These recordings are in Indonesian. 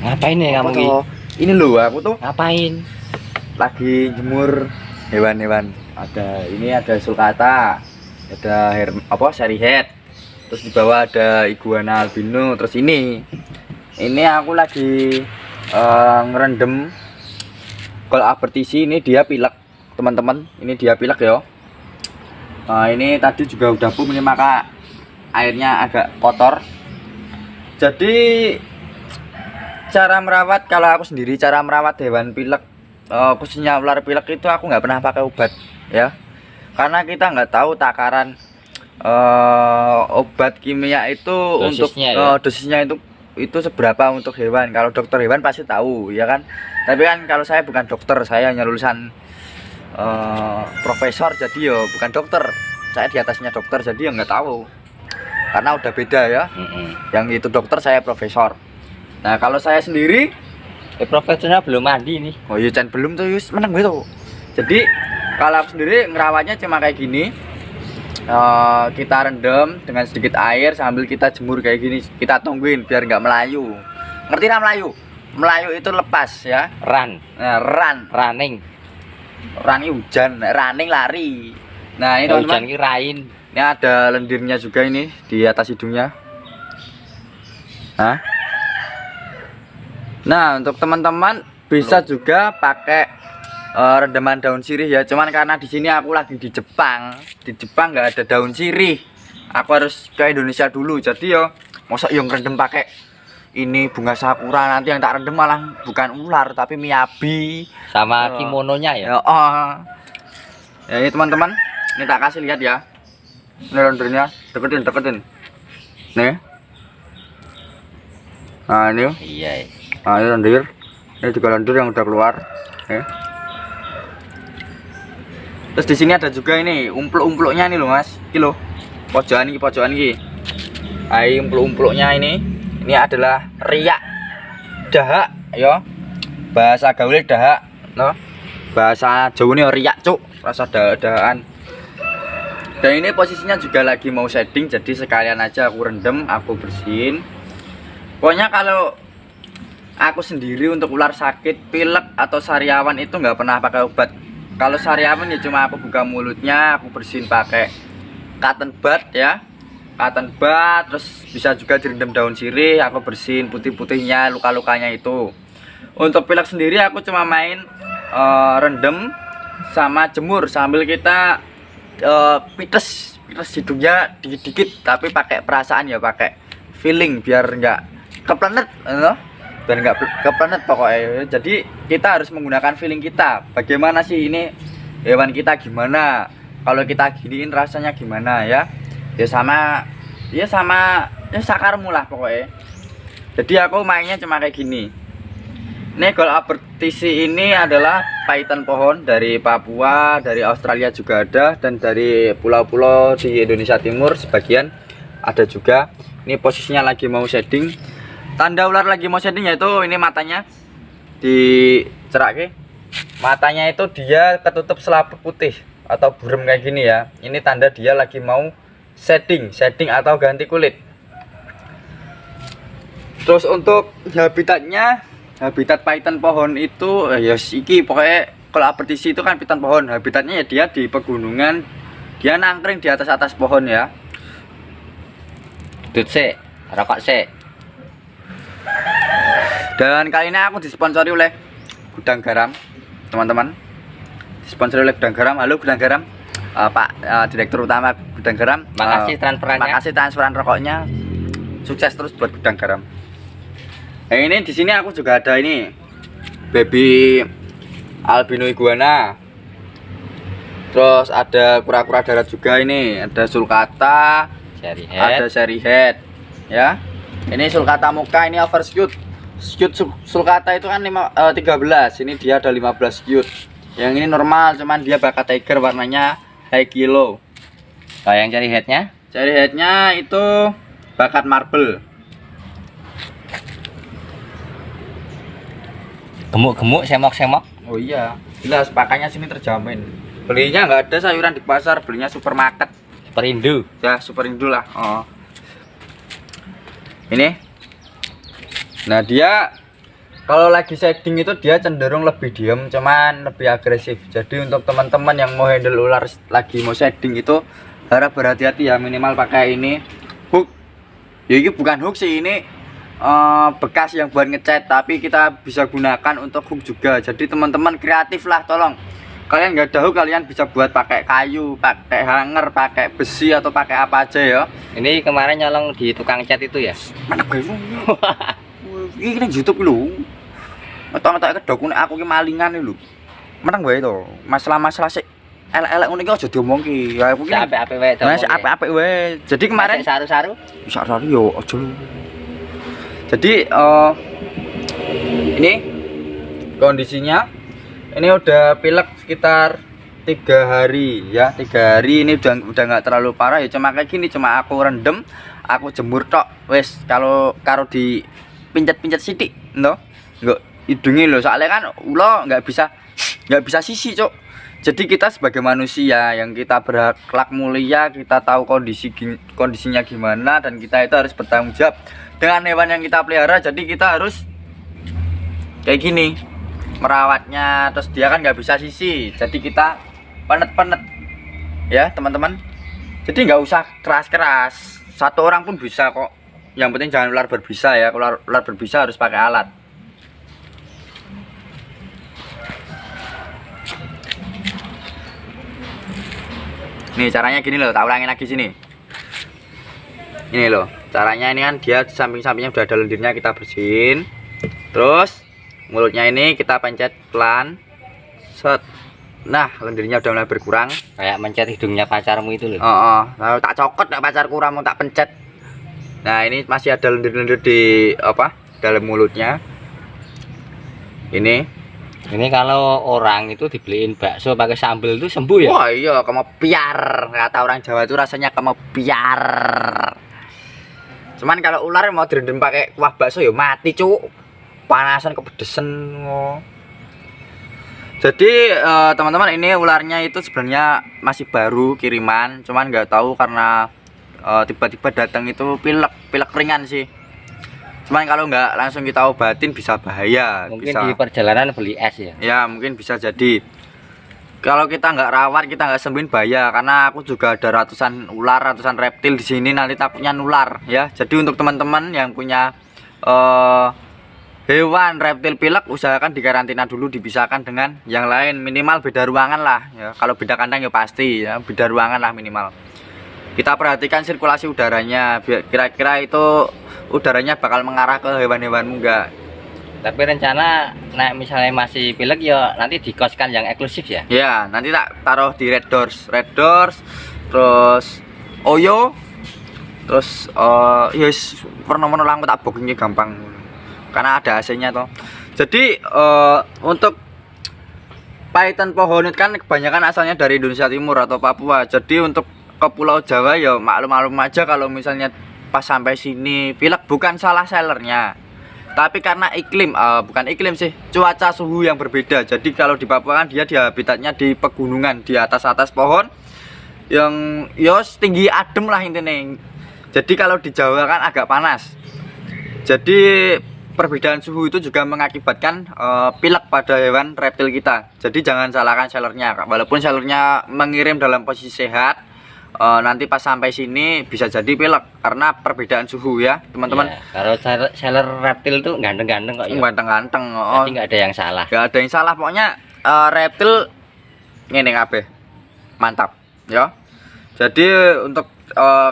Ngapain ya kamu ini? Ini loh, aku tuh Ngapain? lagi jemur hewan-hewan. Ada sulcata, ada seri head. Terus di bawah ada iguana albino. Terus ini aku lagi ngerendam kalau apertisi. Ini dia pilek, teman-teman. Ini dia pilek ya. Ini tadi juga udah pup ini, maka airnya agak kotor. Jadi cara merawat, kalau aku sendiri cara merawat hewan pilek, khususnya ular pilek itu aku nggak pernah pakai obat ya, karena kita nggak tahu takaran obat kimia itu Dosisnya, dosisnya itu seberapa untuk hewan. Kalau dokter hewan pasti tahu ya kan, tapi kan kalau saya bukan dokter, saya hanya lulusan profesor, jadi yo bukan dokter, saya di atasnya dokter, jadi ya nggak tahu karena udah beda ya. Yang itu dokter, saya profesor. Nah kalau saya sendiri, Profesornya belum mandi nih. oh iya Chan, belum tuh Yus, meneng gitu. Jadi kalau aku sendiri ngerawatnya cuma kayak gini. Kita rendam dengan sedikit air sambil kita jemur kayak gini. Kita tungguin biar nggak melayu. Ngerti nggak melayu? Melayu itu lepas ya. Run. Nah, Running. Hujan, running lari. Nah ini Hujan teman-teman, kirain. ini ada lendirnya juga ini di atas hidungnya. Nah untuk teman-teman bisa juga pakai rendaman daun sirih ya. Cuman karena di sini aku lagi di Jepang nggak ada daun sirih. Aku harus ke Indonesia dulu. Jadi yo, masa yang rendem pakai ini bunga sakura, nanti yang tak rendem malah bukan ular tapi miyabi Sama kimononya ya. Ya ini teman-teman, ini tak kasih lihat ya. Ini lendirnya, deketin. Nih. Nah ini. Iya. Nah ini lendir. Ini juga lendir yang udah keluar. Terus di sini ada juga ini umpluk-umpluknya nih loh mas, kilo pojokan ini. Umpluk-umpluknya ini adalah riak dahak ya, bahasa gaul dahak, no? Bahasa Jawa ini riak cuk, rasa dahan. Dan ini posisinya juga lagi mau shading, jadi sekalian aja aku rendam, aku bersihin. Pokoknya kalau aku sendiri untuk ular sakit, pilek atau sariawan itu nggak pernah pakai obat. Kalau sariawan ya cuma aku buka mulutnya, aku bersihin pakai cotton bud ya, cotton bud. Terus bisa juga direndam daun sirih, aku bersihin putih-putihnya, luka-lukanya itu. Untuk pilek sendiri aku cuma main rendam sama jemur sambil kita pites hidungnya dikit-dikit, tapi pakai perasaan ya, pakai feeling biar nggak keplanet, dan nggak keplanet pokoknya. Jadi kita harus menggunakan feeling kita, bagaimana sih ini hewan kita, gimana kalau kita giniin rasanya gimana ya. Ya sama ya sakarmu lah pokoknya. Jadi aku mainnya cuma kayak gini. Ini gold apertisi ini adalah paitan pohon dari Papua, dari Australia juga ada, dan dari pulau-pulau di Indonesia Timur sebagian ada juga. Ini posisinya lagi mau shading. Tanda ular lagi mau shading yaitu ini matanya dicerak. Matanya itu dia ketutup selaput putih atau burem kayak gini ya. Ini tanda dia lagi mau shading atau ganti kulit. Terus untuk habitat paitan pohon itu ya iki pokoknya kalau apertisi itu kan paitan pohon. Habitatnya ya dia di pegunungan, dia nangkring di atas pohon ya. Tut sik, rokok sik. Dan kali ini aku disponsori oleh Gudang Garam, teman-teman. Disponsori oleh Gudang Garam. Halo Gudang Garam, Pak Direktur Utama Gudang Garam. Makasih transferannya. Makasih transferan rokoknya. Sukses terus buat Gudang Garam. Nah, ini di sini aku juga ada ini baby albino iguana. Terus ada kura-kura darat juga ini, ada sulcata, ada seri head ya. Ini sulcata muka, ini overshoot. Sulcata itu kan 13, ini dia ada 15 shoot. Yang ini normal, cuman dia bakat tiger, warnanya high kilo. Kalau yang cari headnya? Cari headnya itu bakat marble. Gemuk-gemuk, semok-semok. Oh iya, jelas pakannya sini terjamin. Belinya nggak ada sayuran di pasar, belinya supermarket. Superindo. Ya, Superindo lah. Ini. Nah, dia Kalau lagi shading itu dia cenderung lebih diem, cuman lebih agresif. Jadi untuk teman-teman yang mau handle ular lagi mau shading itu harap berhati-hati ya, minimal pakai ini hook. Ya ini bukan hook sih, ini bekas yang buat ngecat, tapi kita bisa gunakan untuk hook juga. Jadi teman-teman kreatif lah, tolong. Kalian nggak ada hook, kalian bisa buat pakai kayu, pakai hanger, pakai besi atau pakai apa aja ya. Ini kemarin nyolong di tukang cat itu ya. Mana gue? Ini nang YouTube lho. Metok-metok kedok nek aku ki malingan lho. Menang wae to. Masalah-masalah sik elek-elek ngene iki aja diomongke. Ya aku ki Apik-apik wae to. Mas apik-apik wae. Jadi kemarin saru-saru. saru yo aja. Jadi ini kondisinya ini udah pilek sekitar 3 hari ya. 3 hari ini udah nggak terlalu parah ya, cuma kayak gini, cuma aku rendem, aku jemur tok. Wes kalau karo di pincet-pincet sithik no. Enggak hidungnya loh, soalnya kan ulo nggak bisa sisi cok. Jadi kita sebagai manusia yang kita berakhlak mulia, kita tahu kondisinya gimana, dan kita itu harus bertanggung jawab dengan hewan yang kita pelihara. Jadi kita harus kayak gini merawatnya, terus dia kan nggak bisa sisi, jadi kita penet-penet ya teman-teman. Jadi nggak usah keras-keras, satu orang pun bisa kok, yang penting jangan ular berbisa ya. Kalau ular berbisa harus pakai alat. Nih caranya gini loh, tak ulangin lagi sini. Ini loh caranya, ini kan dia samping-sampingnya udah ada lendirnya, kita bersihin. Terus mulutnya ini kita pencet pelan, set. Nah lendirnya udah mulai berkurang. Kayak mencet hidungnya pacarmu itu loh. Lalu tak cokot nek pacarku ramu tak pencet. Nah ini masih ada lendir-lendir di dalam mulutnya. Ini kalau orang itu dibeliin bakso pakai sambal itu sembuh ya? Wah iya, kemepiar. Kata orang Jawa itu rasanya kemepiar. Cuman kalau ular mau direndam pakai kuah bakso ya mati cuk. Panasan kepedesan. Jadi teman-teman, ini ularnya itu sebenarnya masih baru kiriman, cuman nggak tahu karena tiba-tiba datang itu pilek ringan sih. Cuman kalau nggak langsung kita obatin bisa bahaya. Mungkin bisa. di perjalanan beli es ya? Ya mungkin bisa jadi. Kalau kita nggak rawat, kita nggak sembuhin bahaya. Karena aku juga ada ratusan ular, ratusan reptil di sini, nanti takutnya nular ya. Jadi untuk teman-teman yang punya hewan reptil pilek, usahakan dikarantina dulu, dipisahkan dengan yang lain, minimal beda ruangan lah ya. Kalau beda kandang ya pasti ya, beda ruangan lah minimal. Kita perhatikan sirkulasi udaranya, biar kira-kira itu udaranya bakal mengarah ke hewan-hewanmu enggak. Tapi rencana nah misalnya masih pilek ya nanti dikoskan yang eksklusif ya? Ya nanti tak taruh di red doors, terus Oyo, terus yes pernomono lang tak bookingnya gampang karena ada AC-nya toh. Jadi untuk python pohonit kan kebanyakan asalnya dari Indonesia Timur atau Papua. Jadi untuk ke Pulau Jawa ya maklum-maklum aja kalau misalnya pas sampai sini pilek, bukan salah sellernya, tapi karena iklim, bukan iklim sih, cuaca suhu yang berbeda. Jadi kalau di Papua kan dia di habitatnya di pegunungan, di atas pohon yang yos tinggi adem lah intinya. Jadi kalau di Jawa kan agak panas. Jadi perbedaan suhu itu juga mengakibatkan pilek pada hewan reptil kita. Jadi jangan salahkan sellernya, walaupun sellernya mengirim dalam posisi sehat, nanti pas sampai sini bisa jadi pilek karena perbedaan suhu ya teman-teman. Ya, kalau seller reptil tuh ganteng-ganteng kok ya. Ganteng-ganteng. Jadi nggak ada yang salah. Nggak ada yang salah, pokoknya reptil ngene kabeh. Mantap ya. Jadi untuk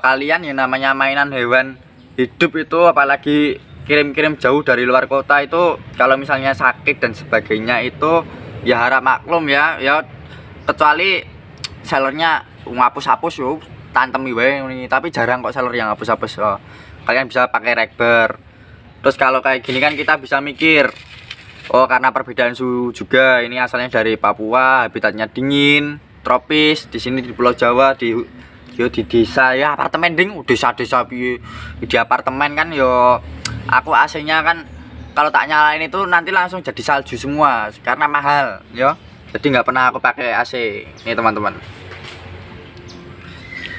kalian yang namanya mainan hewan hidup itu, apalagi kirim-kirim jauh dari luar kota itu, kalau misalnya sakit dan sebagainya itu ya harap maklum ya, kecuali sellernya ngapus-hapus yo tantemi wae, tapi jarang kok seller yang hapus-hapus. Kalian bisa pakai ragber. Terus kalau kayak gini kan kita bisa mikir, karena perbedaan suhu juga, ini asalnya dari Papua, habitatnya dingin, tropis. Di sini di Pulau Jawa, di desa ya, apartemen ding, desa-desa piye, di apartemen kan yo aku AC-nya kan kalau tak nyalain itu nanti langsung jadi salju semua karena mahal ya. Jadi nggak pernah aku pakai AC. Nih teman-teman,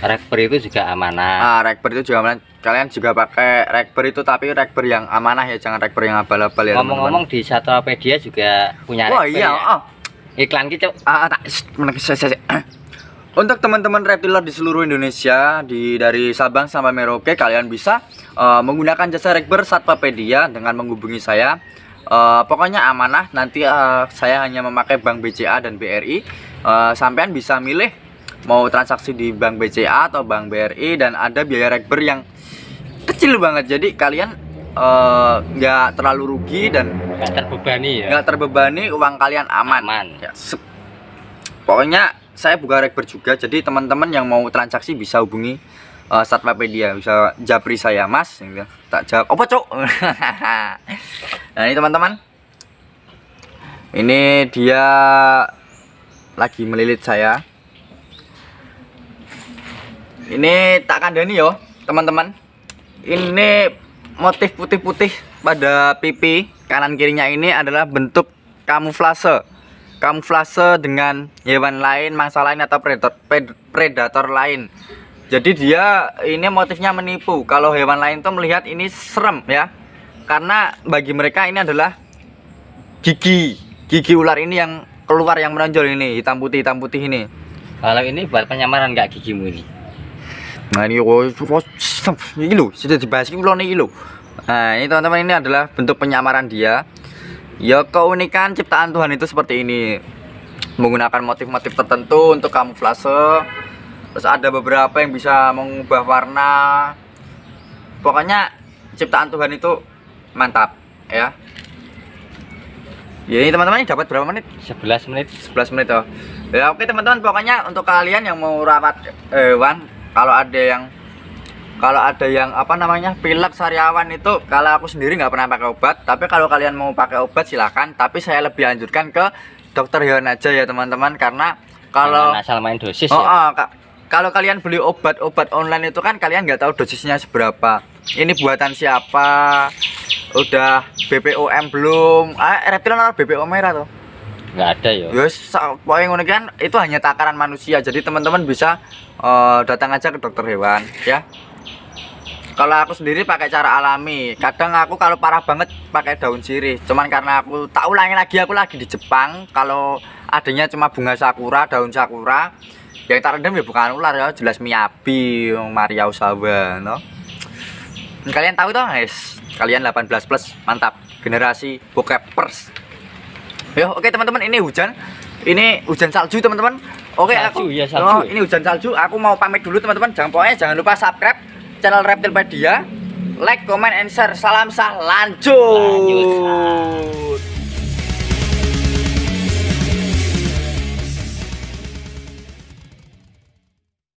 Ragber itu juga amanah. ragber itu juga amanah. kalian juga pakai rekber itu, tapi rekber yang amanah ya, jangan rekber yang abal-abal ya. Ngomong-ngomong di Satropedia juga punya Wah rekber iya, ya? Iklan gitu. Untuk teman-teman reptiler di seluruh Indonesia, dari Sabang sampai Merauke, kalian bisa menggunakan jasa rekber Satropedia dengan menghubungi saya. Pokoknya amanah. Nanti saya hanya memakai Bank BCA dan BRI. Sampean bisa milih mau transaksi di Bank BCA atau Bank BRI, dan ada biaya rekber yang kecil banget. Jadi kalian nggak terlalu rugi dan Nggak terbebani ya? nggak terbebani, uang kalian aman. Ya, pokoknya saya buka rekber juga, jadi teman-teman yang mau transaksi bisa hubungi Satropedia, bisa japri saya, Mas, gitu. Tak jawab apa cok. Nah ini teman-teman, ini dia lagi melilit saya. Ini tak kandani yo teman-teman, ini motif putih-putih pada pipi kanan kirinya ini adalah bentuk kamuflase dengan hewan lain, mangsa lain atau predator lain. Jadi dia ini motifnya menipu. Kalau hewan lain tuh melihat ini serem ya, karena bagi mereka ini adalah gigi ular ini yang keluar, yang menonjol ini, hitam putih ini. Kalau ini buat penyamaran nggak gigimu ini? Nah ini lo sudah dibahas ini lo. Nah ini teman-teman, ini adalah bentuk penyamaran dia. Ya, keunikan ciptaan Tuhan itu seperti ini, menggunakan motif-motif tertentu untuk kamuflase. Terus ada beberapa yang bisa mengubah warna. Pokoknya ciptaan Tuhan itu mantap ya. Ya ini teman-teman, ini dapat berapa menit? 11 menit. 11 menit oh. Ya oke teman-teman, pokoknya untuk kalian yang mau rawat hewan, kalau ada yang apa namanya pilek sariawan itu, kalau aku sendiri nggak pernah pakai obat, tapi kalau kalian mau pakai obat silahkan, tapi saya lebih anjurkan ke dokter hewan aja ya teman-teman, karena kalau asal main dosis ya. Kalau kalian beli obat online itu kan kalian nggak tahu dosisnya seberapa, ini buatan siapa, udah BPOM belum, reptil ada BPOM merah tuh Nggak ada ya. Yes, pokoknya ngono kan itu hanya takaran manusia. Jadi teman-teman bisa datang aja ke dokter hewan ya. Kalau aku sendiri pakai cara alami. Kadang aku kalau parah banget pakai daun sirih. Cuman karena aku tak ulangi lagi, aku lagi di Jepang. Kalau adanya cuma bunga sakura, daun sakura. Yang tak rendam ya bukan ular ya, jelas miyabi, Maria Osawa, no. Kalian tahu toh, guys? Kalian 18 plus, mantap. Generasi bokepers. Yo, oke teman-teman, ini hujan salju teman-teman. Oke, salju, ya, salju. Ini hujan salju. Aku mau pamit dulu teman-teman. Jangan lupa subscribe channel Reptilpedia, like, comment, and share. Salam lanjut.